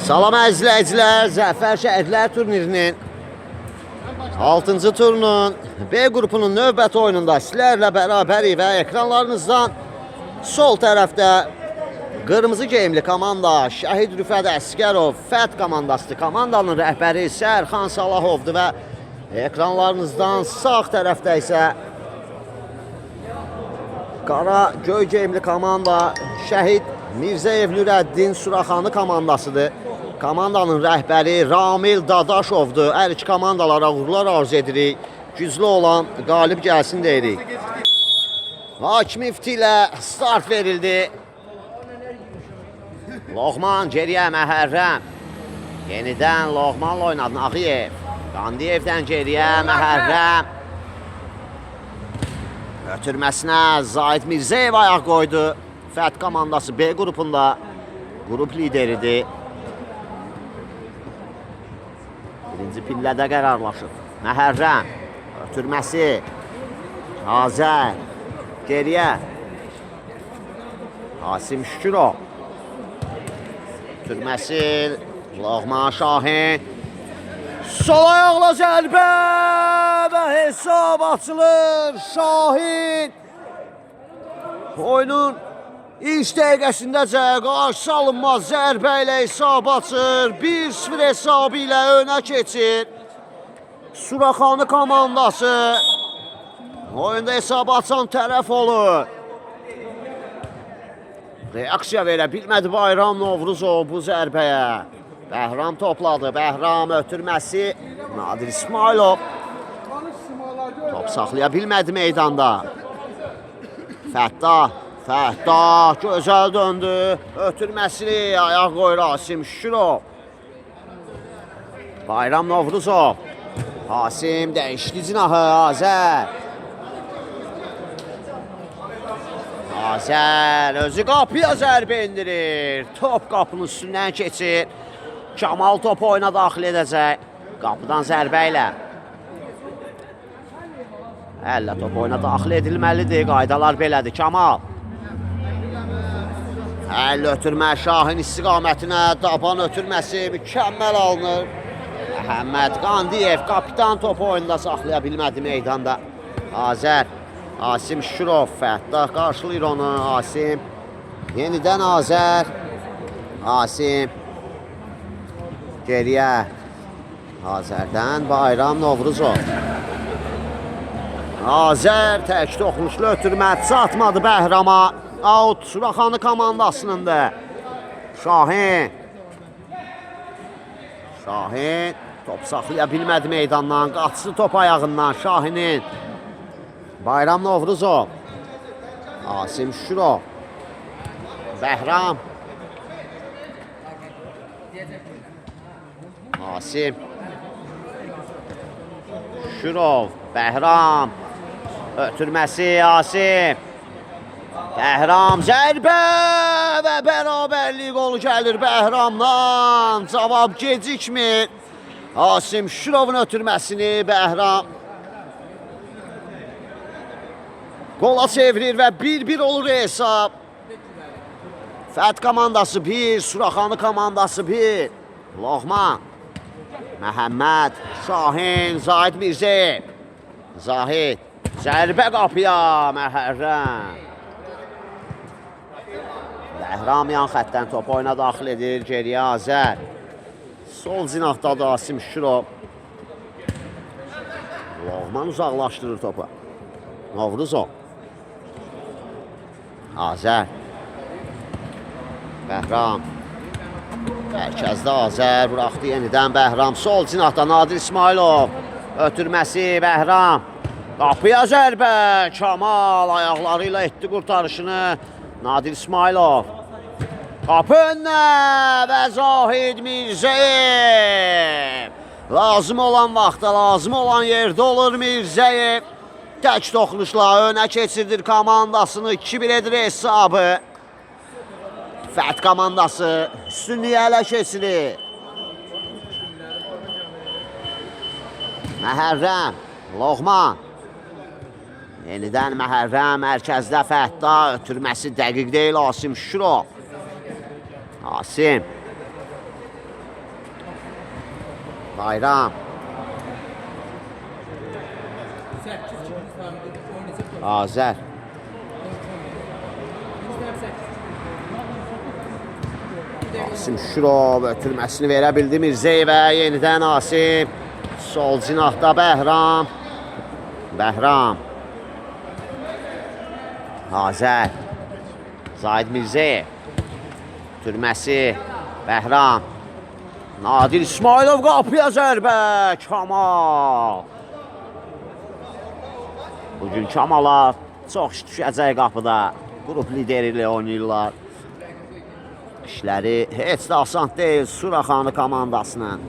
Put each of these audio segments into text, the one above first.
Salam əzizləyicilər, Zəfər Şəhidlər turnirinin 6-cı turunun B qrupunun növbəti oyununda sizlərlə bərabərik və ekranlarınızdan sol tərəfdə qırmızı geyimli komanda Şəhid Rüfət Əsgərov Fət komandasıdır. Komandanın rəhbəri Sərxan Salahovdur və ekranlarınızdan sağ tərəfdə isə qara göy geyimli komanda Şəhid Mirzəyev Nürəddin Suraxanı komandasıdır. Komandanın rəhbəri Ramil Dadaşovdur. Hər iki komandalara uğurlar arzu edirik. Güclü olan qalib gəlsin deyirik. Hakim ifti ilə start verildi. Loğman geriyə Məhərrəm. Yenidən Loğmanla oynadı Ağıyev. Qandiyevdən geriyə Məhərrəm. Ötürməsinə Zahid Mirzəyev ayaq qoydu. Fət komandası B qrupunda qrup lideridir. Birinci pillədə qərarlaşıb. Məhərrəm. Ötürməsi. Azər. Geriyə. Asim Şükürov. Ötürməsi. Loğman Şahin. Sol ayaqla zərbə və hesab açılır. Şahin. Oyunun İlk dəqiqəsindəcə qarşı alınmaz zərbə ilə hesab açır. 1-0 hesabı ilə önə keçir Suraxanı komandası. Oyunda hesab açan tərəf olur. Reaksiya verə bilmədi Bayram Novruzov bu zərbəyə. Bəhram topladı. Bəhram ötürməsi. Nadir İsmailov. Top saxlaya bilmədi meydanda. Fəttah. Fəttah gözəl döndü. Ötürməsini ayaq qoyur Asim Şükürov. Bayram Novruzov. Asim dəyişdi cinahı. Azər. Azər özü qapıya zərbə indirir. Top qapının üstündən keçir. Kamal topu oyuna daxil edəcək. Qapıdan zərbə ilə. Əllə top oyuna daxil edilməlidir. Qaydalar belədir. Kamal. Əl ötürmə Şahin istiqamətinə, daban ötürməsi mükəmməl alınır. Məhəmməd Qandiyev kapitan topu oyunda saxlaya bilmədi meydanda. Azər, Asim Şükürov, Fəttah qarşılayır onu. Asim, yenidən Azər. Asim, geriyə. Azərdən Bayram Novruzov. Azər tək toxunuşlu ötürmə çatmadı Bəhrama. Out Suraxanı komandasınındır. Şahin. Şahin top saxlaya bilmədi meydandan. Qaçdı top ayağından Şahinin. Bayram Novruzov. Asim Şükürov. Bəhram. Asim. Şükürov. Bəhram. Ötürməsi Asim. Bəhram zərbə və bərabərlik qolu gəlir Bəhramdan. Cavab gecikmir. Asim Şükurovun ötürməsini Bəhram qola çevirir və 1-1 olur hesab. Fət komandası 1, Suraxanı komandası 1. Loğman. Məhəmməd. Şahin. Zahid Mirzəyev. Zahid. Zərbə qapıya Məhərrəm. Bəhram yan xətdən top oyuna daxil edir. Geriyə Azər. Sol cinahdadır Asim Şükürov. Loğman uzaqlaşdırır topu. Novruzov. Azər. Bəhram. Mərkəzdə Azər. Buraxdı yenidən Bəhram. Sol cinahda Nadir İsmailov. Ötürməsi Bəhram. Qapıya zərbə. Kamal ayaqları ilə etdi qurtarışını. Nadir İsmailov. Qapı önünə və Zahid Mirzəyev. Lazım olan vaxtda, lazım olan yerdə olur Mirzəyev. Tək toxunuşla önə keçirdir komandasını. 2-1 edir hesabı. Fət komandası üstünlüyə ələ keçirir. Məhərrəm. Loğman. Yenidən Məhərrəm, mərkəzdə Fəttah, ötürməsi dəqiq deyil Asim Şükürov. Asim. Bayram. Azər. Asim Şurov ötürməsini verə bildi Mirzəyevə. Yenidən Asim. Sol cinahda Bəhram. Bəhram. Azər. Zahid Mirzəyev. Ötürməsi. Bəhram. Nadir İsmailov qapıya zərbə. Kamal. Bugün Kamala çox iş düşəcək qapıda. Qrup lideri ilə oynayırlar. İşləri heç də asan deyil Suraxanı komandasının.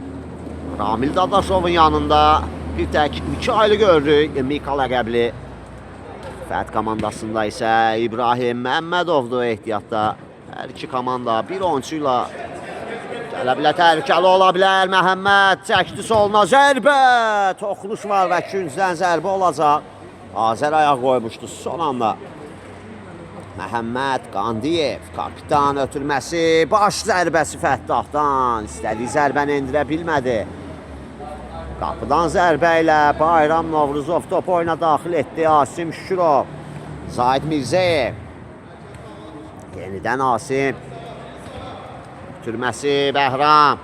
Ramil Dadaşovun yanında bir tək 2 aylı görürük Mika ləqəbli. Fət komandasında isə İbrahim Məmmədovdur ehtiyatda. Hər iki komanda bir oyuncuyla gələ bilər, təhlükəli ola bilər. Məhəmməd çəkdi soluna zərbə. Toxunuş var və küncdən zərbə olacaq. Azər ayaq qoymuşdu son anda. Məhəmməd Qandiyev, kapitan ötürməsi, baş zərbəsi Fəttahdan. İstədiyi zərbəni endirə bilmədi. Qapıdan zərbə ilə Bayram Novruzov top oyuna daxil etdi. Asim Şurov, Zahid Mirzəyev. Yenidən Asim. Ötürməsi Bəhram.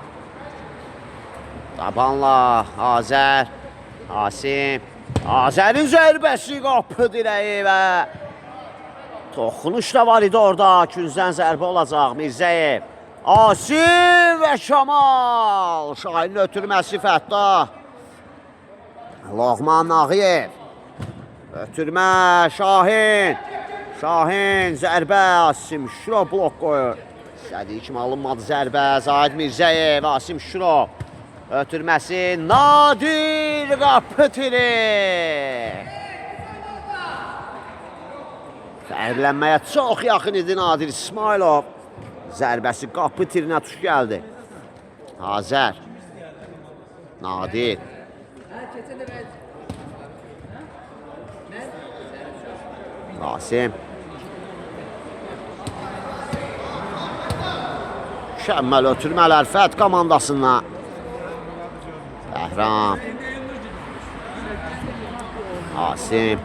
Tabanla Azər. Asim. Azərin zərbəsi qapı dirəyi və toxunuş da var idi orada. Küncdən zərbə olacaq Mirzəyev. Asim və Kamal. Şahinin ötürməsi Fəttah. Loğman Nağıyev. Ötürmə Şahin. Şahin zərbə. Asim Şurov blok qoyur. İstədiyi kimi alınmadı zərbə. Zahid Mirzəyev. Asim Şurov. Ötürməsi Nadir qapı tiri. Fərqlənməyə çox yaxın idi Nadir İsmailov. Zərbəsi qapı tirinə tuş gəldi. Azər. Nadir. Asim. Mükəmməl ötürmələr Fət komandasından. Bəhram. Asim.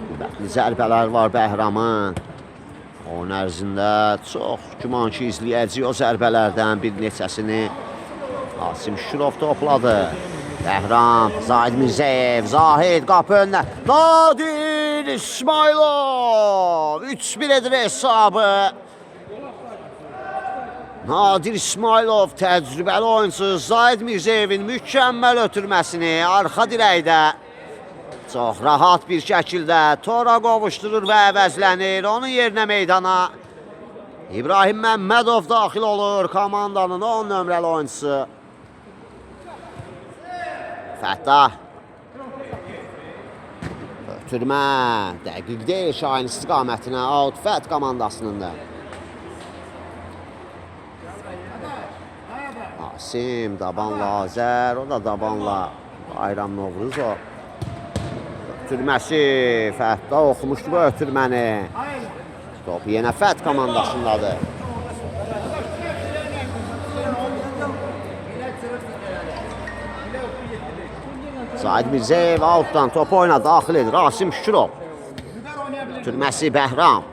Qüvvətli zərbələr var Bəhramın. Onun ərzində çox güman ki izləyəcək o zərbələrdən bir neçəsini. Asim Şurov topladı. Bəhram, Zahid Mirzəyev, Zahid qapı önünə. Nadir İsmailov 3-1 edir hesabı. Nadir İsmailov təcrübəli oyuncu Zahid Mirzəyevin mükəmməl ötürməsini arxa dirəkdə çox rahat bir şəkildə tora qovuşdurur və əvəzlənir. Onun yerinə meydana İbrahim Məmmədov daxil olur, komandanın 10 nömrəli oyuncusu. Fəttah. Ötürmə dəqiq deyil Şahin istiqamətinə, out Fət komandasının da. Asim, Dabanla Azər, o da Dabanla Bayram Novruzov. Ötürməsi, Fəttah oxumuşdu bu ötürməni. Top yenə Fət komandasındadır. Zahid Mirzəyev altdan topu oyuna daxil edir. Asim Şurov. Ötürməsi Bəhram.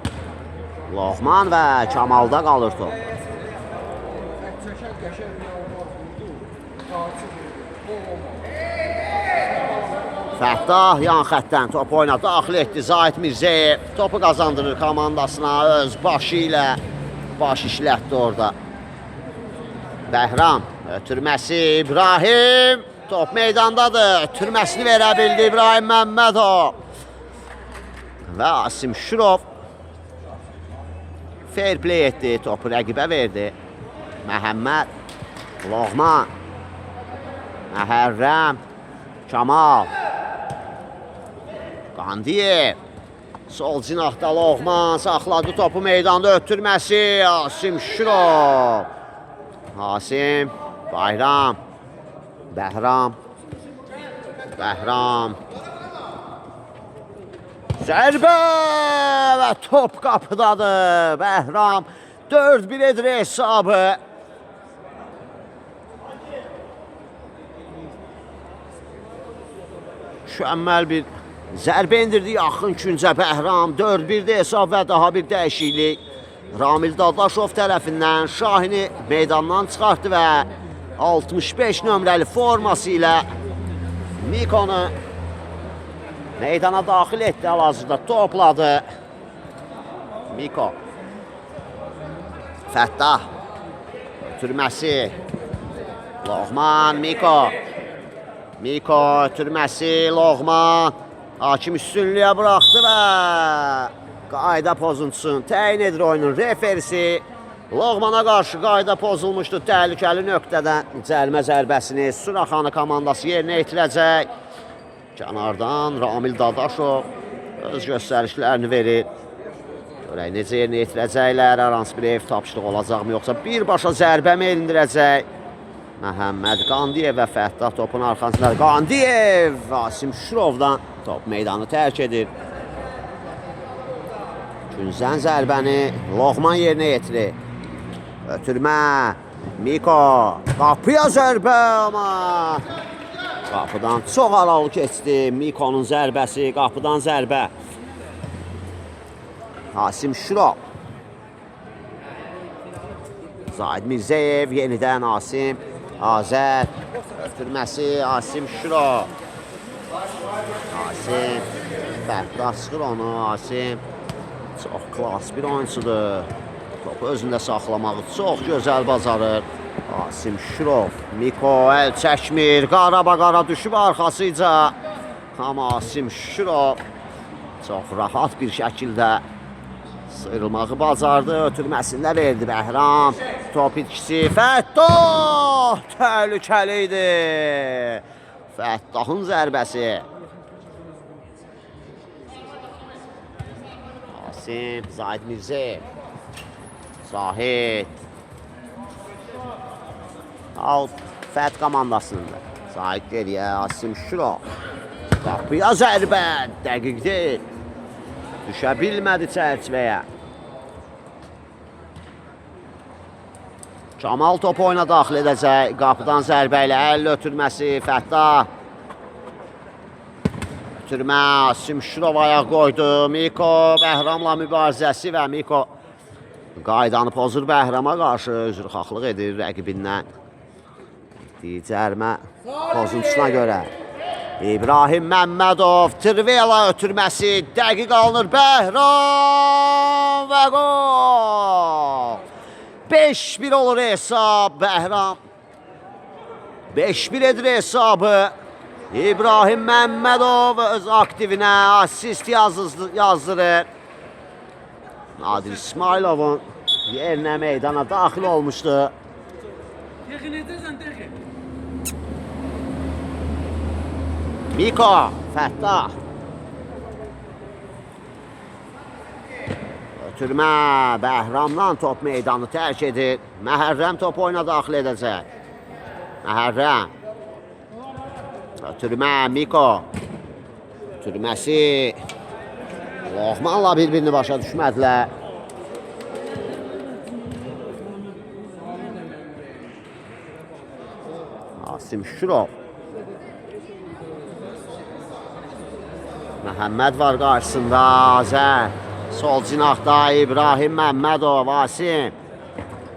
Loğman və Kamalda qalır top. Fəttah yan xətdən top oyuna daxil etdi. Zahid Mirzəyev topu qazandırır komandasına öz başı ilə. Baş işlətdi orada. Bəhram. Ötürməsi İbrahim. Top meydandadır. Ötürməsini verə bildi İbrahim Məmmədov. Və Asim Şurov fair play etdi. Topu rəqibə verdi. Məhəmməd. Loğman. Məhərrəm. Kamal. Qandiyev. Sol cinahda Loğman saxladı topu meydanda ötürməsi. Asim Şurov. Asim. Bayram. Bəhram. Bəhram. Zərbə və top qapıdadır. Bəhram 4-1 edir hesabı. mükəmməl bir zərbə indirdi yaxın küncə Bəhram. 4-1-də hesab və daha bir dəyişiklik. Ramil Dadaşov tərəfindən Şahini meydandan çıxartdı və 65 nömrəli forması ilə Mikonu meydana daxil etdi. Hal-hazırda topladı. Miko. Fəttah. Ötürməsi. Loğman, Miko. Miko ötürməsi, Loğman. Hakim üstünlüyə buraxdı və qayda pozuntusun təyin edir oyunun referisi. Loğmana qarşı qayda pozulmuşdu. Təhlükəli nöqtədən cərimə zərbəsini Suraxanı komandası yerinə yetirəcək. Kənardan Ramil Dadaşov öz göstərişlərini verir. Görək necə yerinə yetirəcəklər, hər hansı bir ev tapşırıq olacaqmı, yoxsa birbaşa zərbə mi elindirəcək? Məhəmməd Qandiyev və Fəttah topun arxasında. Qandiyev Asim Şürovdan top meydanı tərk edir. Küncdən zərbəni Loğman yerinə yetirir. Ötürmə. Miko. Qapıya zərbə amma. Qapıdan çox aralı keçdi. Mikonun zərbəsi. Qapıdan zərbə. Asim Şürov. Zahid Mirzəyev yenidən Asim. Azər. Ötürməsi Asim Şürov. Asim. Fəttah sıxır onu. Asim. Çox klas bir oyuncudur. Topu özündə saxlamağı çox gözəl bacarır. Asim Şürov. Miko əl çəkmir. Qarabaqara düşüb arxasıca. Amma Asim Şürov çox rahat bir şəkildə sıyrılmağı bacardı. Ötürməsində verdi Bəhram. Top itkisi Fəttah. Təhlükəli idi. Fəttahın zərbəsi. Asim, Zahid Mirzəyev. Zahid. Alt Fət komandasında. Zahid geriyə, Asim Şürov. Qapıya zərbə, dəqiq deyil. Düşə bilmədi çərçivəyə. Kamal topu oyuna daxil edəcək. Qapıdan zərbə ilə əl ötürməsi Fəttah. Ötürmə, Asim Şürov ayaq qoydu. Miko Bəhramla mübarizəsi və Miko qaydanı pozur Bəhrama qarşı. Üzrxahlıq edir rəqibindən. Cərimə pozuntusuna görə. İbrahim Məmmədov, Trivela ötürməsi, dəqiq alınır Bəhram və qol. 5-1 olur hesab Bəhram. 5-1 edir hesabı. İbrahim Məmmədov öz aktivinə asist yazdırır. Nadir İsmailovun yerinə meydana daxil olmuşdu. Miko, Fəttah. Ötürmə, Bəhramdan top meydanı tərk edir. Məhərrəm top oyuna daxil edəcək. Məhərrəm. Ötürmə, Miko. Ötürməsi. Loğmanla bir-birini başa düşmədilər. Asim Şürov. Məhəmməd var qarşısında, Azər. Sol cinahda İbrahim Məmmədov, Asim.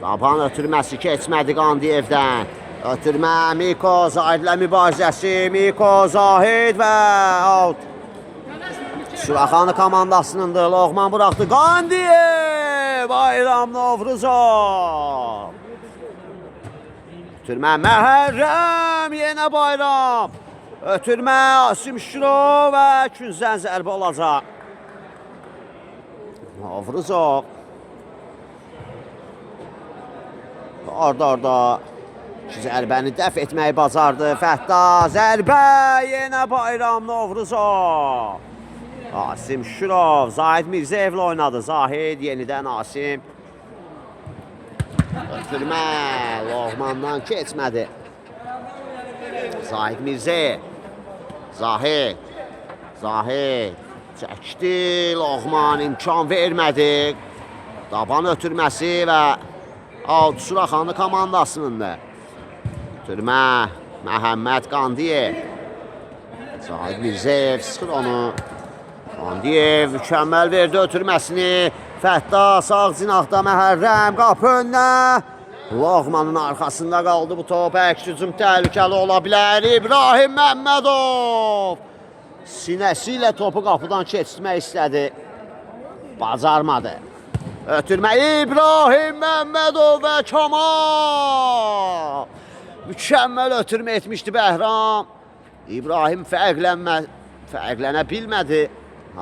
Daban ötürməsi keçmədi Qandiyevdən. Ötürmə, Miko, Zahidlə mübarizəsi. Miko, Zahid və out. Suraxanı komandasınındır, Loğman buraxdı. Qandiyev, Bayram Novruzov. Ötürmə, Məhərrəm, yenə Bayram. Ötürmə, Asim Şürov və küncdən zərbə olacaq. Novruzov. Orada zərbəni dəf etməyi bacardı. Fəttah, zərbə, yenə Bayram Novruzov. Asim Şürov, Zahid Mirzəyevlə oynadı. Zahid, yenidən Asim. Ötürmə, Loğmandan keçmədi. Zahid Mirzəyev. Zahid. Zahid. Çəkdi, Loğman imkan vermədi. Daban ötürməsi və out Suraxanı komandasınındır. Ötürmə, Məhəmməd Qandiyev. Zahid Mirzəyev sıxır onu. Qandiyev mükəmməl verdi ötürməsini. Fətda sağ cinahda Məhərrəm qapı önünə. Loğmanın arxasında qaldı bu top. Əks hücum təhlükəli ola bilər. İbrahim Məmmədov sinəsi ilə topu qapıdan keçirmək istədi. Bacarmadı. Ötürmə İbrahim Məmmədov və Kamal. Mükəmməl ötürmə etmişdi Bəhram. İbrahim fərqlənə bilmədi.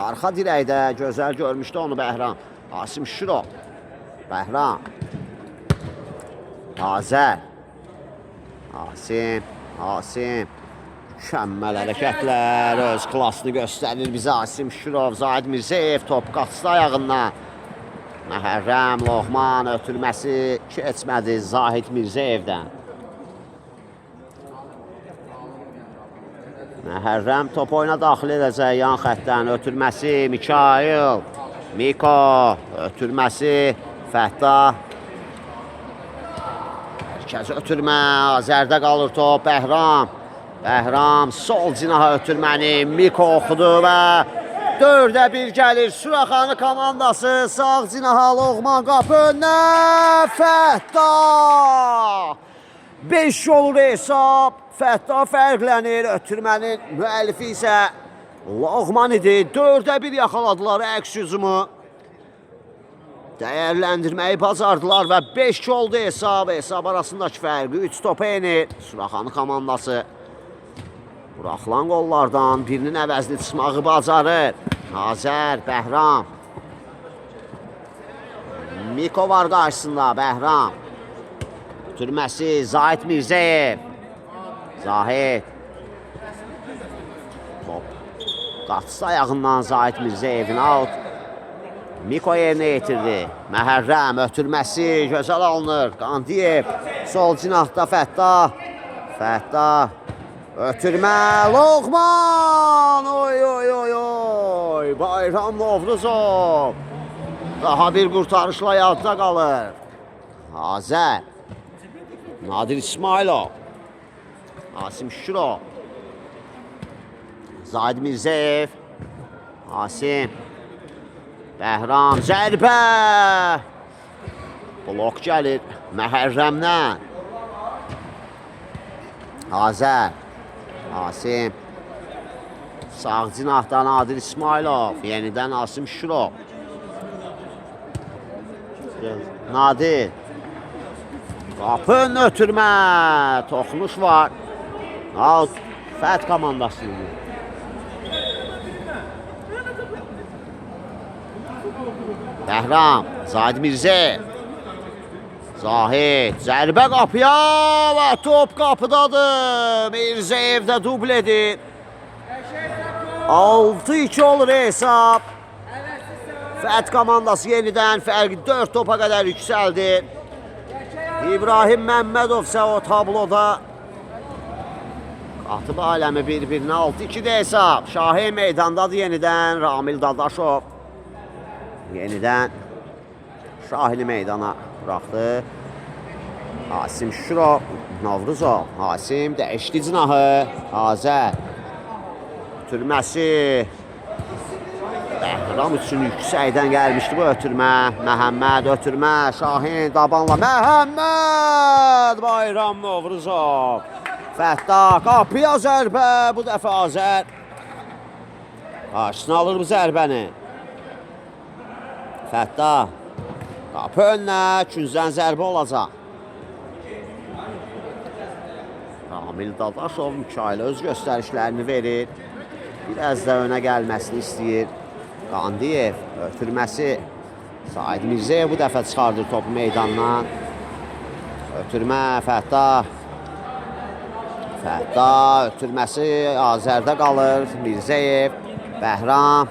Arxa dirəkdə gözəl görmüşdü onu Bəhram. Asim Şirov. Bəhram. Azər. Asim. Mükəmməl hərəkətlər. Öz klasını göstərir bizə Asim Şirov. Zahid Mirzəyev top qaçdı ayağından. Məhərrəm Loğman ötürməsi keçmədi Zahid Mirzəyevdən. Məhərrəm top oyuna daxil edəcək yan xəttdən. Ötürməsi Mikail. Miko ötürməsi Fətda. Mərkəz ötürmə. Azərdə qalır top. Bəhram sol cinaha ötürməni Miko oxudu və 4-1 gəlir Suraxanı komandası. Sağ cinaha Loğman qapı önünə. Fətda. 5 olur hesab. Fətda fərqlənir. Ötürmənin müəllifi isə Loğman idi. 4-1 yaxaladılar əks hücumu. Dəyərləndirməyi bacardılar və 5 oldu hesab. Hesab arasındakı fərqi 3 topa enir. Suraxanı komandası buraxılan qollardan birinin əvəzini çıxmağı bacarır. Azər, Bəhram. Miko var qarşısında, Bəhram. Ötürməsi Zahid Mirzəyev. Zahid. Top qaçdı ayağından Zahid Mirzəyevin out. Miko yerinə yetirdi. Məhərrəm ötürməsi gözəl alınır. Qandiyev sol cinahda Fətda. Ötürmə Loğman. Oy. Bayram Novruzov. Daha bir qurtarışla yadda qalır. Azər. Nadir İsmailov. Asim Şirov. Zahid Mirzəyev. Asim. Bəhram zərbə. Blok gəlir Məhərrəmdən. Azər. Asim. Sağ cinahdan Nadir İsmailov. Yenidən Asim Şirov. Nadir. Qapın ötürmə. Toxunuş var. Out. Fət komandasıdır. Bəhram. Zahid Mirzəyev. Zahid. Zərbə qapıya və top qapıdadır. Mirzəyev də dubl edir. 6-2 olur hesab. Fət komandası yenidən fərqi 4 topa qədər yüksəldi. İbrahim Məmmədov isə o tabloda atıb aləmi bir-birinə 6-2-də hesab. Şahin meydandadır yenidən. Ramil Dadaşov yenidən Şahini meydana buraxdı. Asim Şirov, Novruzov. Asim dəyişdi cinahı. Azər. Ötürməsi. Bəhram üçün yüksəkdən gəlmişdi bu ötürmə. Məhəmməd ötürmə. Şahin dabanla. Məhəmməd. Bayram Novruzov. Fətda qapıya zərbə. Bu dəfə Azər qarşısına alır bu zərbəni. Fətda qapı önünə küncdən zərbə olacaq. Ramil Dadaşov Mikail öz göstərişlərini verir. Biraz da önə gəlməsini istəyir. Qandiyev ötürməsi. Zahid Mirzəyev bu dəfə çıxardır topu meydandan. Ötürmə Fətda. Ötürməsi Azərdə qalır. Mirzəyev. Bəhram.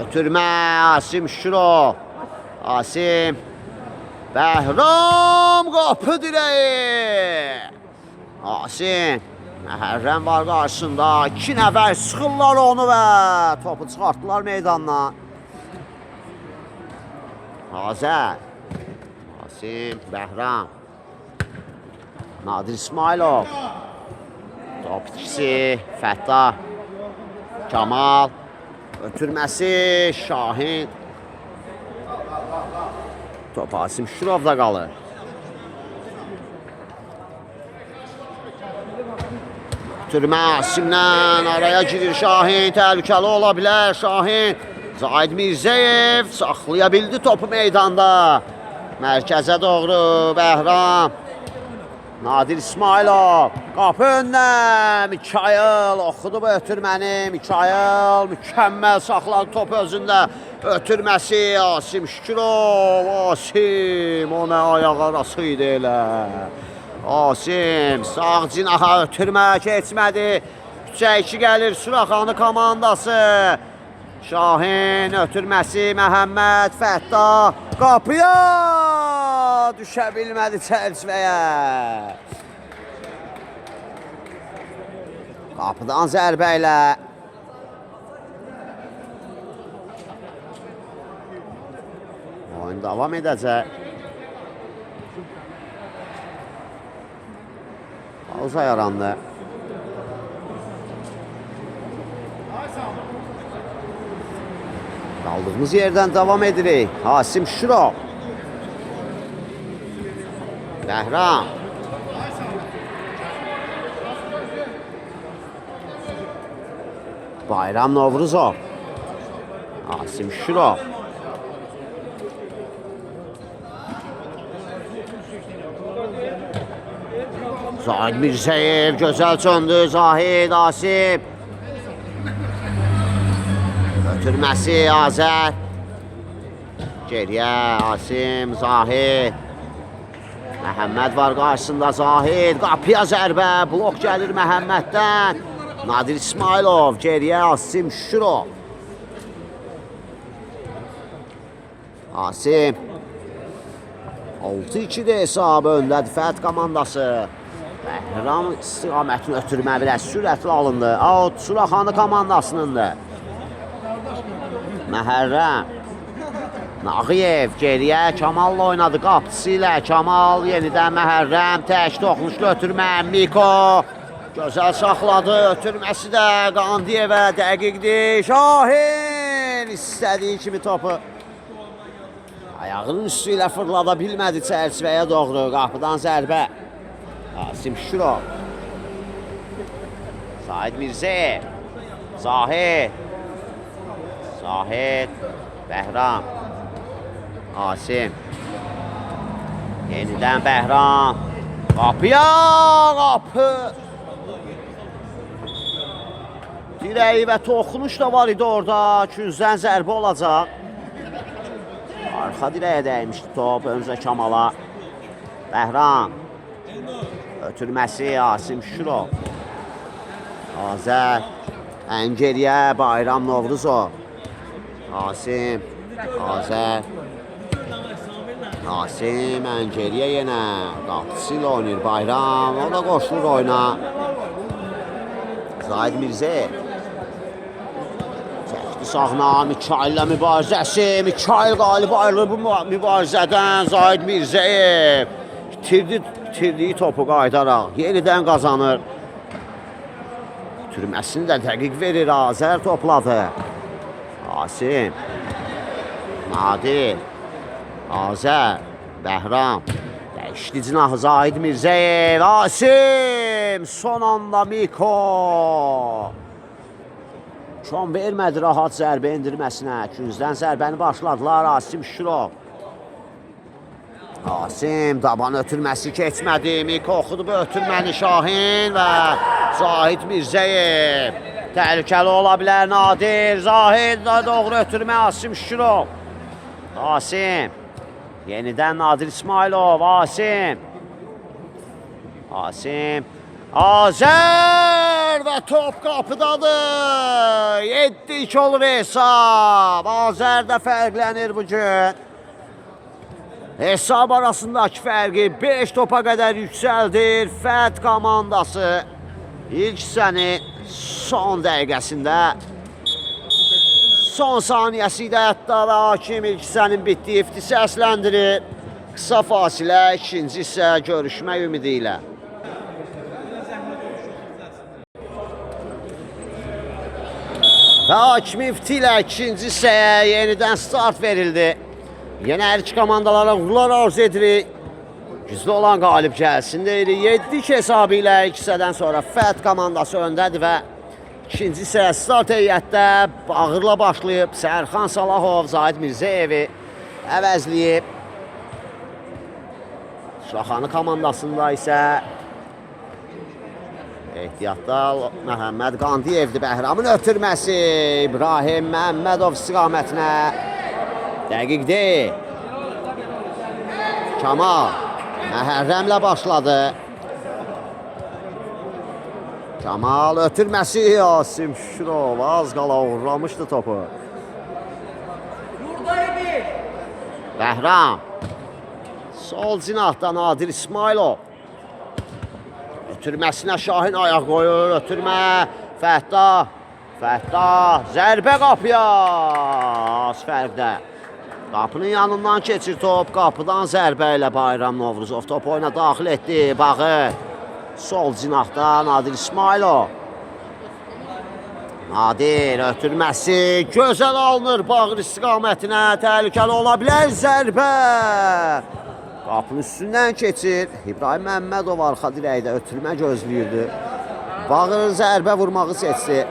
Ötürmə Asim Şirov. Asim. Bəhram qapı dirəyi. Asim. Məhərrəm var qarşısında. 2 nəfər sıxırlar onu və topu çıxartdılar meydandan. Azər. Asim. Bəhram. Nadir İsmailov. Top itkisi Fəttah. Kamal. Ötürməsi Şahin. Top Asim Şürovda qalır. Ötürmə Asimdən araya girir Şahin. Təhlükəli ola bilər Şahin. Zahid Mirzəyev saxlaya bildi topu meydanda. Mərkəzə doğru Bəhram. Nadir İsmailov. Qapı önünə Mikail oxudu bu ötürməni. Mikail mükəmməl saxladı top özündə. Ötürməsi Asim Şükürov. Asim o nə ayaq arası idi elə. Asim sağ cinaha ötürmə keçmədi. 3-2 gəlir Suraxanı komandası. Şahin ötürməsi Məhəmməd Fəttah. Qapıya düşə bilmədi çərçivəyə. Qapıdan zərbə ilə oyun davam edəcək. Pauza yarandı. Kaldığımız yerden devam edirik. Asim Şürov. Bəhram. Bayram Novruzov. Asim Şürov. Zahid Mirzəyev gözəl çöndü. Zahid Asim. Ötürməsi Azər. Geriyə Asim Zahid. Məhəmməd var qarşısında Zahid. Qapıya zərbə. Blok gəlir Məhəmməddən. Nadir İsmailov. Geriyə Asim Şürov. Asim. 6-2'də hesabı öndədir Fət komandası. Bəhram istiqamətini ötürmə biraz sürətli alındı. Out Suraxanı komandasınındır. Məhərrəm. Nağıyev geriyə Kamalla oynadı qapısı ilə. Kamal yenidən Məhərrəm. Tək toxunuşlu ötürmə. Miko. Gözəl saxladı. Ötürməsi də Qandiyevə dəqiqdir. Şahin istədiyi kimi topu ayağının üstü ilə fırlada bilmədi çərçivəyə doğru. Qapıdan zərbə. Asim Şürov. Zahid Mirzəyev. Zahid. Zahid. Bəhram. Asim. Yenidən Bəhram. Qapıya qapı. Dirəyi və toxunuş da var idi orada. Küncdən zərbə olacaq. Arxa dirəyə dəymişdi top. Öncə Kamala. Bəhram. Ötürməsi Asim Şürov. Azər. Ən geriyə Bayram Novruzov. Asim. Azər. Asim ən geriyə yenə. Qapısı ilə oynayır Bayram. O da qoşulur oyuna. Zahid Mirzəyev. Çəkdi sağına Mikail ilə mübarizəsi. Mikail qalib ayrılır bu mübarizədən. Zahid Mirzəyev. Bitirdiyi topu qaydaraq. Yenidən qazanır. Türməsini də dəqiq verir. Azər topladı. Asim. Nadir. Azər. Bəhram. Dəyişdi cinahı Zahid Mirzəyev. Asim. Son anda Miko. Çon vermədi rahat zərbə indirməsinə. Küncdən zərbəni başladılar. Asim Şürov. Asim daban ötürməsi keçmədi. Miko oxudu bu ötürməni Şahin və Zahid Mirzəyev. Təhlükəli ola bilər Nadir. Zahid doğru ötürmə Asim Şürov. Asim. Yenidən Nadir İsmailov. Asim. Asim. Azər və top qapıdadır. 7-2 olur hesab. Azər də fərqlənir bugün. Hesab arasındakı fərqi 5 topa qədər yüksəldir Fət komandası. İlk hissənin son dəqiqəsində, son saniyəsi də hətta və hakim ilk hissənin bitdiyi ifti səsləndirir. Qısa fasilə ikinci hissə görüşmək ümidi ilə. Və Hakim İfti ilə ikinci hissəyə yenidən start verildi. Yenə hər iki komandalara uğurlar arzu edirik. Güclü olan qalib gəlsin deyirik. 7-2 hesabı ilə ilk hissədən sonra Fət komandası öndədir və ikinci hissəyə start heyətdə Bağırla başlayıb Sərxan Salahov, Zahid Mirzəyevi əvəzləyib. Şaxanı komandasında isə ehtiyatda Məhəmməd Qandiyevdir. Bəhramın ötürməsi İbrahim Məmmədov istiqamətinə dəqiq deyil. Kamal Məhərrəmlə başladı. Kamal ötürməsi Yasim Şükürov az qala uğurlamışdı topu. Bəhram sol cinahda Nadir İsmailov. Ötürməsinə Şahin ayaq qoyur. Ötürmə Fəttah. Fəttah zərbə qapıya. Az fərqdə. Qapının yanından keçir top. Qapıdan zərbə ilə Bayram Novruzov top oyuna daxil etdi. Bağır. Sol cinahda Nadir İsmailov. Nadir ötürməsi gözəl alınır Bağır istiqamətinə. Təhlükəli ola bilər zərbə. Qapının üstündən keçir. İbrahim Məmmədov arxa dirəkdə ötürmə gözləyirdi. Bağır zərbə vurmağı seçdi.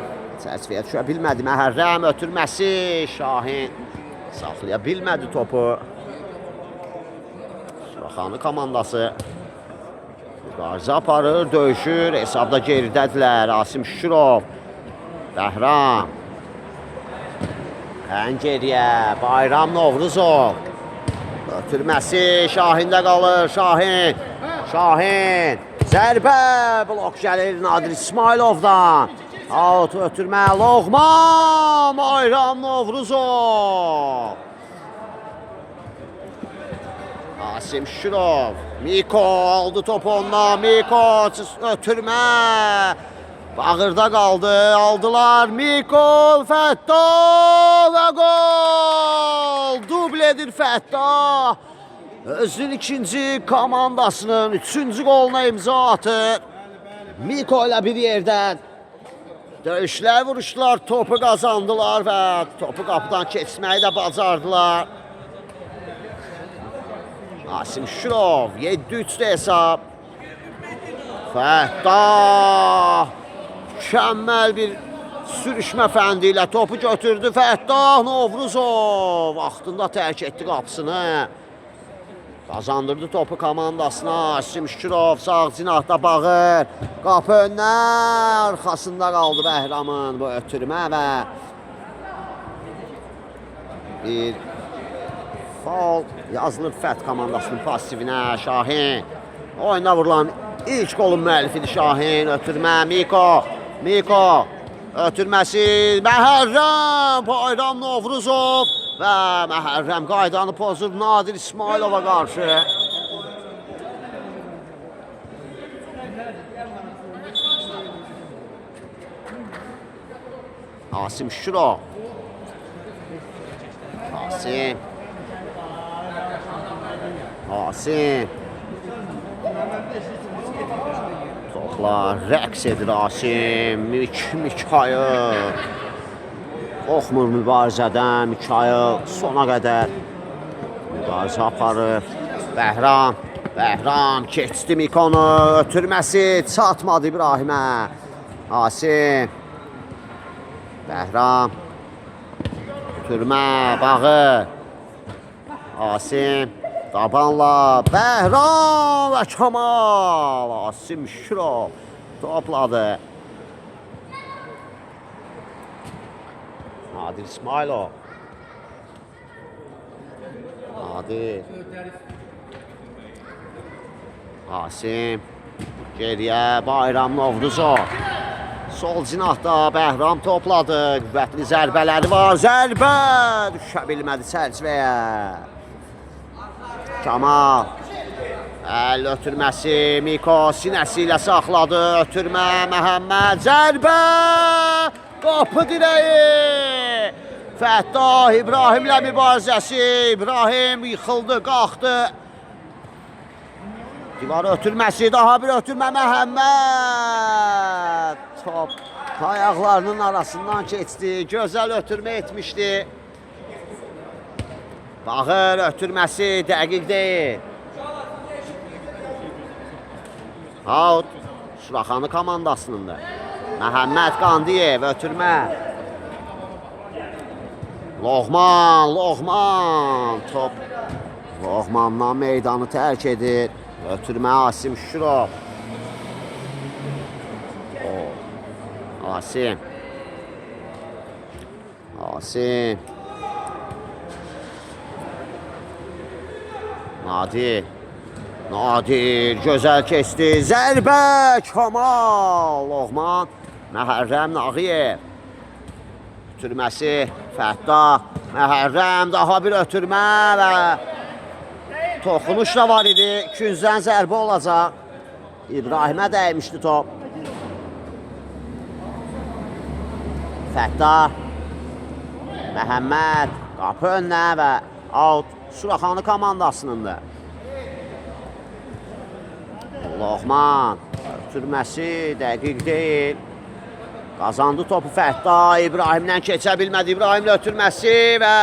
Çərçivəyə düşə bilmədi. Məhərrəm ötürməsi Şahin saxlaya bilmədi topu. Şaxanı komandası mübarizə aparır, döyüşür. Hesabda geridədirlər. Rasim Şükürov. Bəhram. Ən geriyə Bayram Novruzov. Ötürməsi Şahində qalır. Şahin. Şahin. Zərbə. Blok gəlir Nadir İsmailovdan. Out ötürmə. Loğman. Bayram Novruzov. Asim Şükürov. Miko aldı topu ondan. Miko ötürmə. Bağırda qaldı. Aldılar. Miko Fəttah və gol. Dubledir Fəttah. Özünün ikinci komandasının üçüncü qoluna imza atır. Miko ilə bir yerdən döyüşlər vuruşdular. Topu qazandılar və topu qapıdan keçməyi də bacardılar. Asim Şükürov 7-3'də hesab. Fəttah mükəmməl bir sürüşmə fəndi ilə topu götürdü. Fəttah Novruzov vaxtında tərk etdi qapısını. Qazandırdı topu komandasına. Asim Şükürov sağ cinahda Bağır. Qapı önündən arxasında qaldı Bəhramın bu ötürmə və bir faul yazılır Fət komandasının pasivinə. Şahin oyuna vurulan ilk qolun müəllifidir Şahin. Ötürmə Miko. Miko ötürməsi Məhərrəm. Bayram Novruzov və Məhərrəm qaydanı pozur Nadir İsmailova qarşı. Asim Şükürov. Asim. Asim. Toplar rəqs edir Asim. Mikayıl. Qorxmur mübarizədən. Mikayıl sona qədər mübarizə aparır. Bəhram. Bəhram keçdi Mikonu. Ötürməsi çatmadı İbrahimə. Asim. Bəhram. Ötürmə. Bağır. Asim. Dabanla Bəhram və Kamal. Asim Şükürov topladı. Nadir İsmailov. Nadir. Asim. Geriyə Bayram Novruzov. Sol cinahda Bəhram topladı. Qüvvətli zərbələri var. Zərbə düşə bilmədi çərçivəyə. Kamal. Əl ötürməsi Miko sinəsi ilə saxladı. Ötürmə Məhəmməd. Zərbə. Qapı dirəyi. Fəttah İbrahimlə mübarizəsi. İbrahim yıxıldı, qalxdı. Divar ötürməsi, daha bir ötürmə Məhəmməd. Top Ayaqlarının arasından keçdi. Gözəl ötürmə etmişdi. Bağır ötürməsi dəqiq deyil. Out. Suraxanı komandasınındır. Məhəmməd Qandiyev ötürmə. Loğman. Top. Loğmandan meydanı tərk edir. Ötürmə Asim Şükürov. Asim. Nadir gözəl keçdi. Zərbə Kamal. Loğman. Məhərrəm Nağıyev. Ötürməsi Fəttah. Məhərrəm daha bir ötürmə və toxunuş da var idi. Küncdən zərbə olacaq. İbrahimə dəymişdi top. Fəttah. Məhəmməd. Qapı önünə və out. Suraxanı komandasınındır. Loğman. Ötürməsi dəqiq deyil. Qazandı topu Fəttah. İbrahimdən keçə bilmədi. İbrahimlə ötürməsi və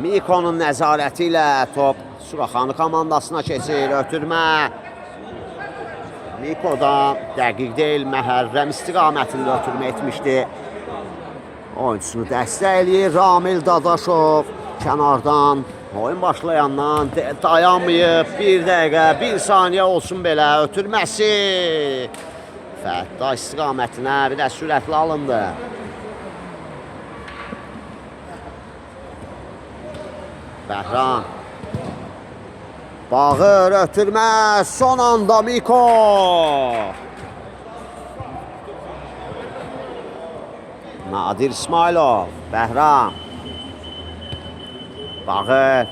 Mikonun nəzarəti ilə top Suraxanı komandasına keçir. Ötürmə Miko'dan dəqiq deyil. Məhərrəm istiqamətində ötürmə etmişdi. Oyunçusunu dəstəkləyir Ramil Dadaşov. Kənardan oyun başlayandan dayanmayıb. 1 dəqiqə, 1 saniyə olsun belə. Ötürməsi Fəttah istiqamətinə bir də sürətli alındı. Bəhram. Bağır ötürmə. Son anda Miko. Nadir İsmailov. Bəhram. Bağır.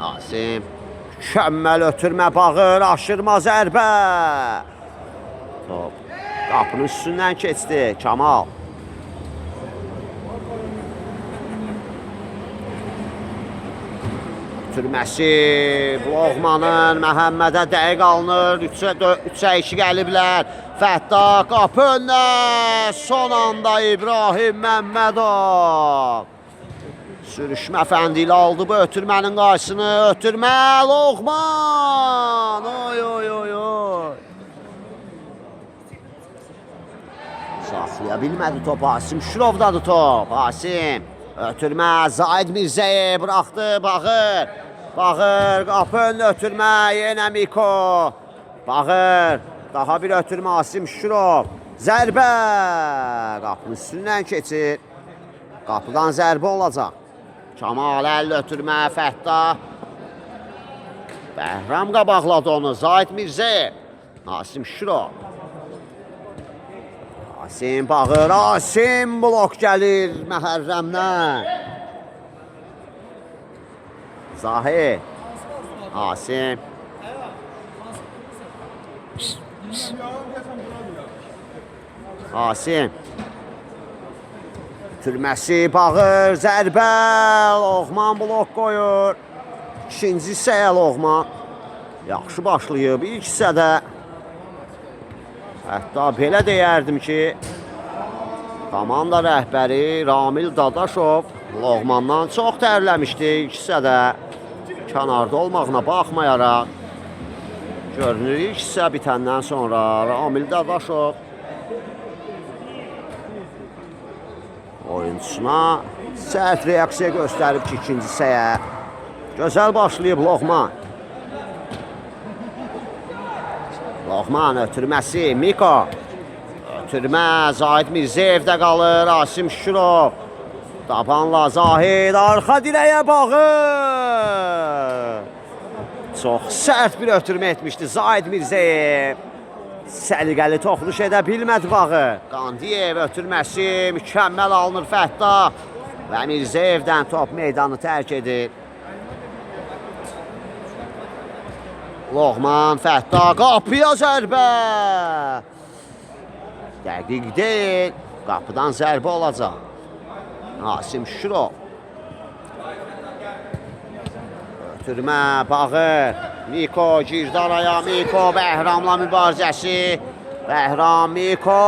Asim. Mükəmməl ötürmə Bağır. Aşırma zərbə. Top. Qapının üstündən keçdi. Kamal. Ötürməsi Loğmanın Məhəmmədə dəqiq alınır. 3-ə 2 gəliblər. Fəttah qapı önünə. Son anda İbrahim Məmmədov. Sürüşmə fəndi ilə aldı bu ötürmənin qarşısını. Ötürmə Loğman. Oy. Saxlaya bilmədi top. Asim Şürovdadır top. Asim. Ötürmə Zaid Mirzəyə buraxdı. Bağır. Qapı önünə ötürmə. Yenə Miko. Bağır. Daha bir ötürmə Asim Şükürov. Zərbə. Qapının üstündən keçir. Qapıdan zərbə olacaq. Kamal əllə ötürmə Fəttah. Bəhram qabaqladı onu. Zaid Mirzəyə. Asim Şükürov. Asim Bağır. Asim blok gəlir Məhərrəmdən. Zahid. Asim. Türməsi Bağır. Zərbə. Loğman blok qoyur. İkinci hissəyə Loğman. Yaxşı başlayıb. İlk hissədə. Hətta belə deyərdim ki, komanda rəhbəri Ramil Dadaşov Loğmandan çox tərləmişdi ilk hissədə. Kənarda olmağına baxmayaraq, görünür ilk hissə bitəndən sonra Ramil Dadaşov oyunçusuna sərt reaksiya göstərib ki, ikinci hissəyə. Gözəl başlayıb Loğman. Loğman ötürməsi Miko. Ötürmə Zaid Mirzəyevdə qalır. Asim Şükürov. Tabanla Zahid. Arxa dirəyə Bağır. Çox sərt bir ötürmə etmişdi Zaid Mirzəyev. Səliqəli toxunuş edə bilmədi Bağır. Qandiyev ötürməsi mükəmməl alınır Fəttah. Və Mirzəyevdən top meydanı tərk edir. Loğman, Fəttah, qapıya zərbə. Dəqiq deyil. Qapıdan zərbə olacaq. Asim Şükürov. Ötürmə, Bağır. Miko girdi araya. Miko Bəhramla mübarizəsi. Bəhram Miko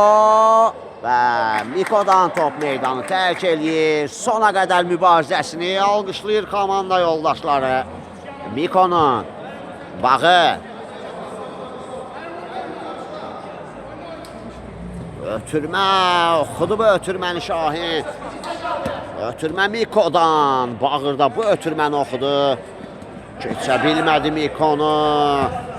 və Miko'dan top meydanı tərk eləyir. Sona qədər mübarizəsini alqışlayır komanda yoldaşları. Miko'nun bağı. Ötürmə, oxudu bu ötürməni Şahin. Ötürmə Miko'dan. Bağırda bu ötürməni oxudu. Keçə bilmədi Mikonu.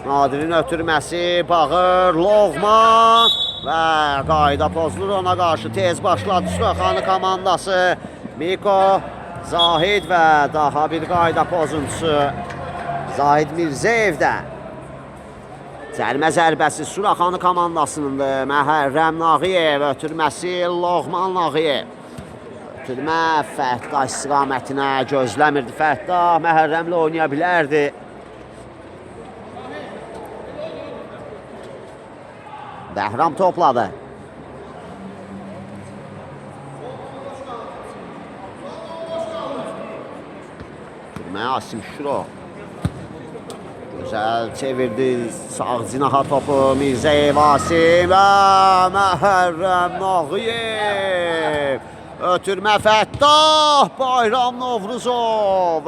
Nadirin ötürməsi, Bağır, Loğman və qayda pozulur ona qarşı. Tez başladı Suraxanı komandası. Miko, Zahid və daha bir qayda pozuntusu Zahid Mirzəyevdə. Cərimə zərbəsi Suraxanı komandasınındır. Məhərrəm Nağıyev, ötürməsi Loğman Nağıyev. Ötürmə Fətda istiqamətinə gözləmirdi. Fətda Məhərrəmlə oynaya bilərdi. Bəhram topladı. Ötürmə Asim Şuro. Gözəl çevirdi sağ cinaha topu Mirzəyev Asim və Məhərrəm Nağıyev. Ötürmə Fəttah, Bayram Novruzov,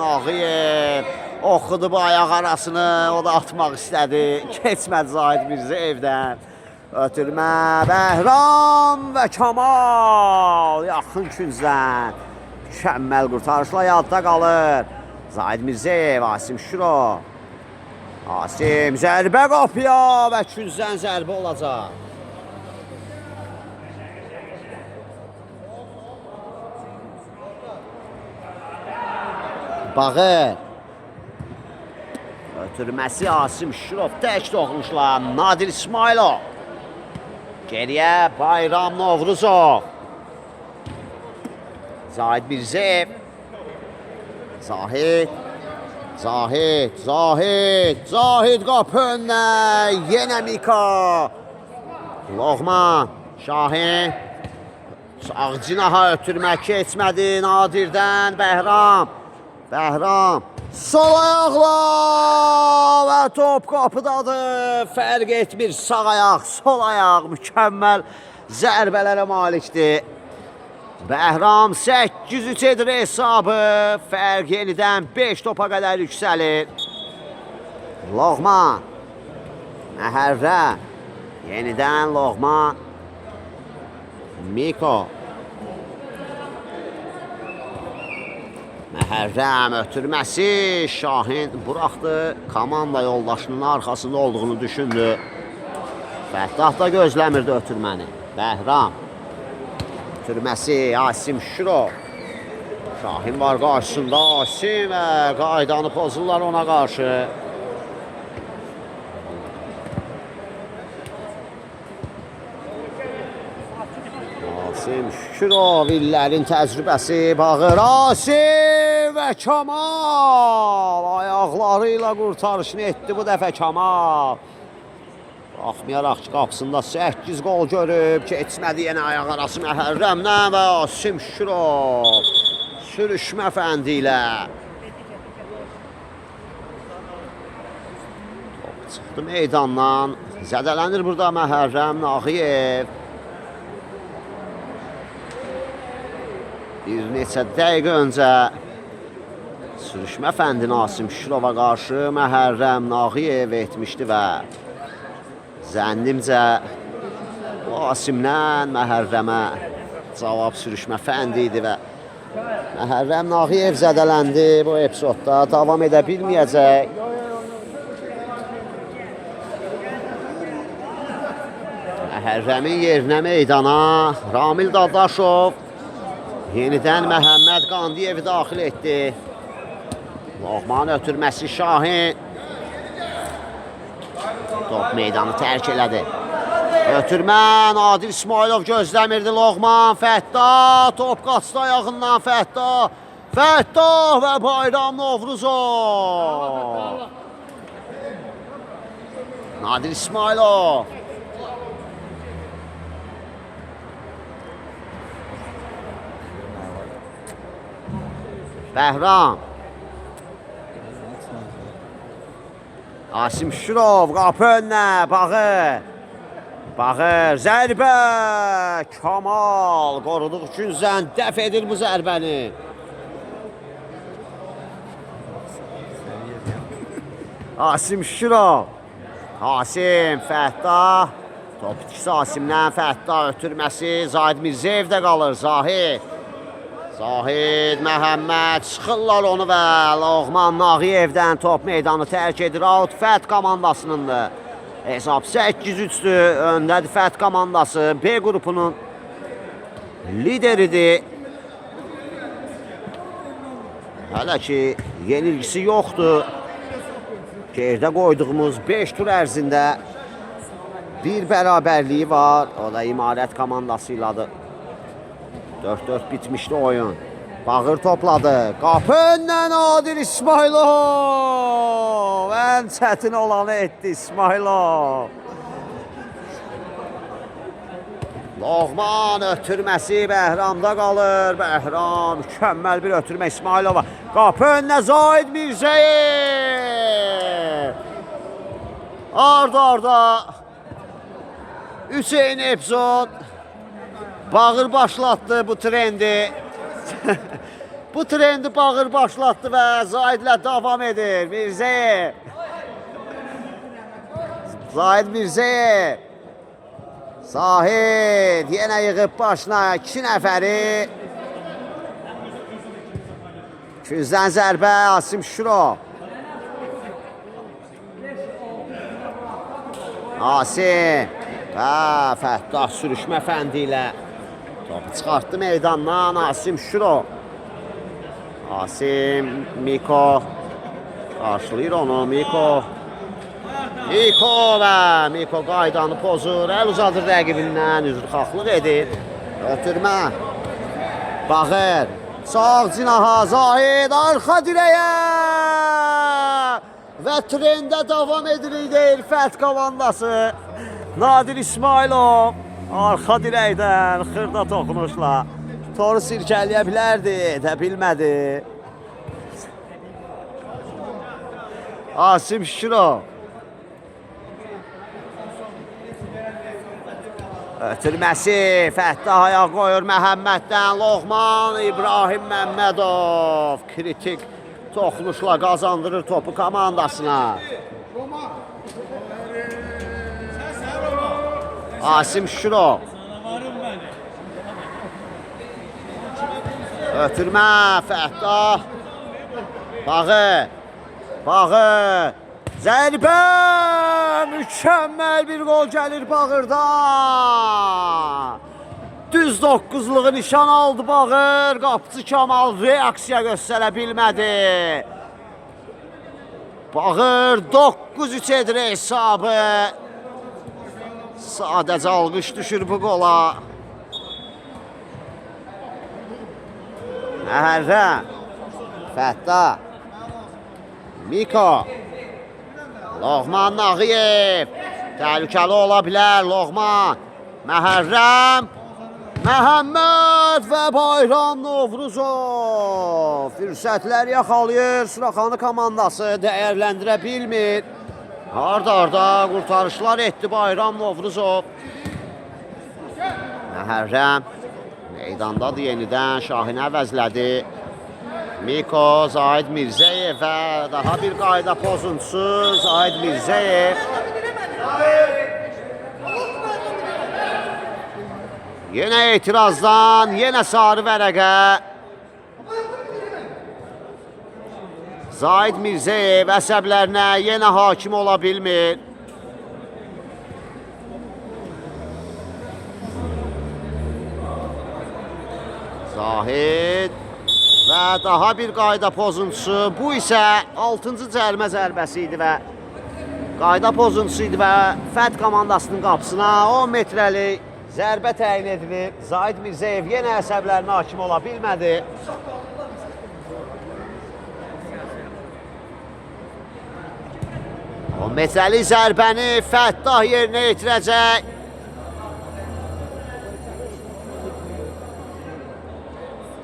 Nağıyev oxudu bu ayaq arasını, o da atmaq istədi, keçmədi Zahid Mirzəyevdən. Ötürmə Bəhram və Kamal yaxın küncdən, mükəmməl qurtarışla yadda qalır. Zahid Mirzəyev, Asim Şuro, Asim zərbə qapıya və küncdən zərbə olacaq. Bağır. Ötürməsi Asim Şurov tək toxunuşla Nadir İsmailov. Geriyə Bayram Novruzov. Zahid Mirzəyev. Zahid. Zahid qapı önünə. Yenə Miko. Loğman. Şahin. Sağ cinaha ötürmə keçmədi Nadirdən. Bəhram sol ayaqla və top qapıdadır. Fərq etmir sağ ayaq, sol ayaq mükəmməl zərbələrə malikdir. Bəhram 8-3 edir hesabı. Fərq yenidən 5 topa qədər yüksəlir. Loğman. Məhərrəm. Yenidən Loğman. Miko. Məhərrəm ötürməsi Şahin buraxdı. Komanda yoldaşının arxasında olduğunu düşündü. Fətdah da gözləmirdi ötürməni. Bəhram. Ötürməsi Asim Şuro. Şahin var qarşısında. Asim qaydanı pozurlar ona qarşı. Asim Şurov illərin təcrübəsi Bağır Asim və Kamal ayaqları ilə qurtarışını etdi bu dəfə Kamal. Baxmayaraq ki qapısında 8 qol görüb keçmədi yenə ayaq arası Məhərrəmdən və Asim Şurov sürüşmə fəndi ilə. Top çıxdı meydandan, zədələnir burada Məhərrəm Nağıyev. Bir neçə dəqiqə öncə sürüşmə fəndini Asim Şurova qarşı Məhərrəm Nağıyev etmişdi və zənnimcə Asimdən Məhərrəmə cavab sürüşmə fəndi idi və Məhərrəm Nağıyev zədələndi bu epizodda, davam edə bilməyəcək. Məhərrəmin yerinə meydana Ramil Dadaşov, yenidən Məhəmməd Qandiyevi daxil etdi. Loğman ötürməsi Şahin. Top meydanı tərk elədi. Ötürmə Nadir İsmailov gözləmirdi Loğman. Fətda top qaçdı ayağından Fətda. Fətda və Bayram Novruzov. Nadir İsmailov. Bəhram. Asim Şurov qapı önünə, Bağı. Bağır, zərbə! Kamal qoruduğu üçün zən dəf edir bu zərbəni. Asim Şirov. Asim, Fəttah. Top itkisi Asimdən Fəttah ötürməsi. Zahid Mirzəyevdə qalır. Zahid Məhəmməd çıxırlar onu və Loğman Nağıyevdən top meydanı tərk edir. Out Fət komandasınındır. Hesab 8-3'dür. Öndədir Fət komandası. B qrupunun lideridir. Hələ ki yenilgisi yoxdur. Gerdə qoyduğumuz 5 tur ərzində bir bərabərliyi var. O da İmarət komandası ilədir. 4-4 bitmişdi oyun. Bağır topladı. Qapı öndən Adil İsmailov. Ən çətin olanı etdi İsmailov. Loğman ötürməsi Bəhramda qalır. Bəhram mükəmməl bir ötürmə İsmailova. Qapı önünə Zahid Mirzəyev. Arda Hüseyin Epzod. Bağır başlatdı bu trendi. Bu trendi Bağır başlatdı və Zahidlə davam edir. Mirzəyev. Zahid Mirzəyev. Zahid yenə yığıb başına 2 nəfəri. Küzdən zərbə Asim Şirov. Asim və Fəttah sürüşmə fəndi ilə topu çıxartdı meydandan Asim Şirov. Asim, Miko qarşılayır onu. Miko və Miko qaydanı pozur. Əl uzadır rəqibindən, üzrxahlıq edir. Ötürmə. Bağır. Sağ cinaha Zahid arxa dirəyə. Və trendə davam edir Fət komandası. Nadir İsmailov arxa dirəkdən xırda toxunuşla toru sirkələyə bilərdi, edə bilmədi. Asim Şirov. Ötürməsi Fəttah ayaq qoyur Məhəmməddən. Loğman İbrahim Məmmədov kritik toxunuşla qazandırır topu komandasına. Asim Şirov. Ötürmə Fəttah. Bağı. Zərbə! Mükəmməl bir gol gəlir Bağırdan. Düz 9'luğu nişan aldı Bağır. Qapıcı Kamal reaksiya göstərə bilmədi. Bağır 9-3 edir hesabı. Sadəcə alqış düşür bu qola. Məhərrəm. Fəttah. Miko. Loğman Nağıyev. Təhlükəli ola bilər Loğman. Məhərrəm. Məhəmməd və Bayram Novruzov. Fürsətlər yaxalayır. Suraxanı komandası dəyərləndirə bilmir. Arda qurtarışlar etdi Bayram Novruzov. Məhərrəm meydandadır yenidən. Şahin əvəzlədi. Miko, Zahid Mirzəyev və daha bir qayda pozuntusu Zahid Mirzəyev. Yenə etirazdan, yenə sarı vərəqə. Zahid Mirzəyev əsəblərinə yenə hakim ola bilmir. Zahid və daha bir qayda pozuntusu. Bu isə 6-cı cərimə zərbəsi idi və qayda pozuntusu idi və Fət komandasının qapısına 10 metrəlik zərbə təyin edilir. Zahid Mirzəyev yenə əsəblərinə hakim ola bilmədi. O metrəlik zərbəni Fəttah yerinə yetirəcək.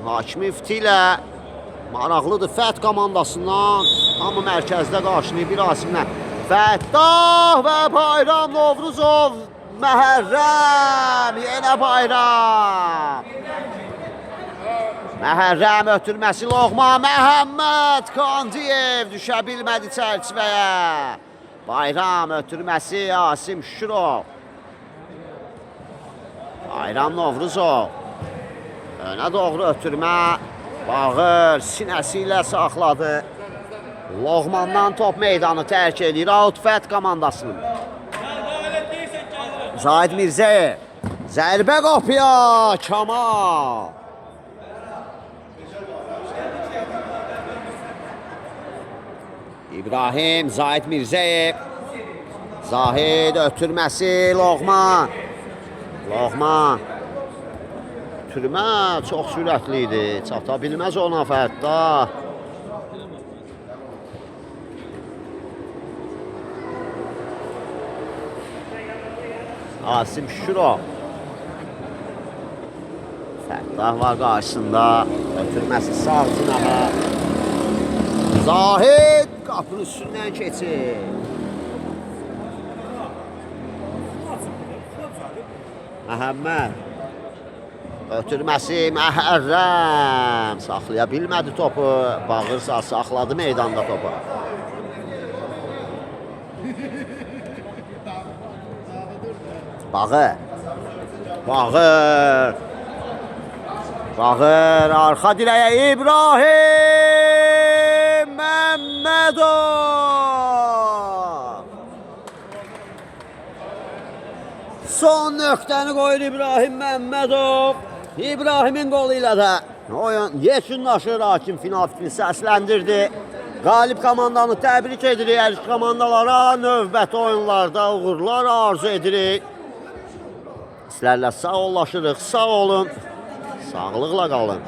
Hakim İfti ilə maraqlıdır Fət komandasından. Hamı mərkəzdə qarşılayıb bir Asimlə. Fəttah və Bayram Novruzov Məhərrəm, yenə Bayram. Məhərrəm ötürməsi Loğman, Məhəmməd Kandiyev düşə bilmədi çərçivəyə. Bayram ötürməsi Asim Şükürov. Bayram Novruzov. Önə doğru ötürmə. Bağır sinəsi ilə saxladı. Loğmandan top meydanı tərk edir Outfet komandasının. Zahid Mirzəyev. Zərbə qapıya Kamal. İbrahim, Zahid Mirzəyev. Zahid ötürməsi Loğman. Loğman. Ötürmə çox sürətli idi. Çata bilməz ona fərqdə. Asim Şükürov. Fərqdə var qarşısında. Ötürməsi sağ cinaha. Zahid qapının üstündən keçir. Məhəmməd. Ötürməsi Məhərrəm. Saxlaya bilmədi topu. Bağırsa saxladı meydanda topu. Bağır. Bağır. Bağır. Arxa dirəyə İbrahim Məmmədov. Son nöqtəni qoyur İbrahim Məmmədov. İbrahimin qolu ilə də oyun yekunlaşır. Hakim final fikrini səsləndirdi. Qalib komandanı təbrik edirik. Hər iki komandalara növbəti oyunlarda uğurlar arzu edirik. Sizlərlə sağollaşırıq. Sağ olun. Sağlıqla qalın.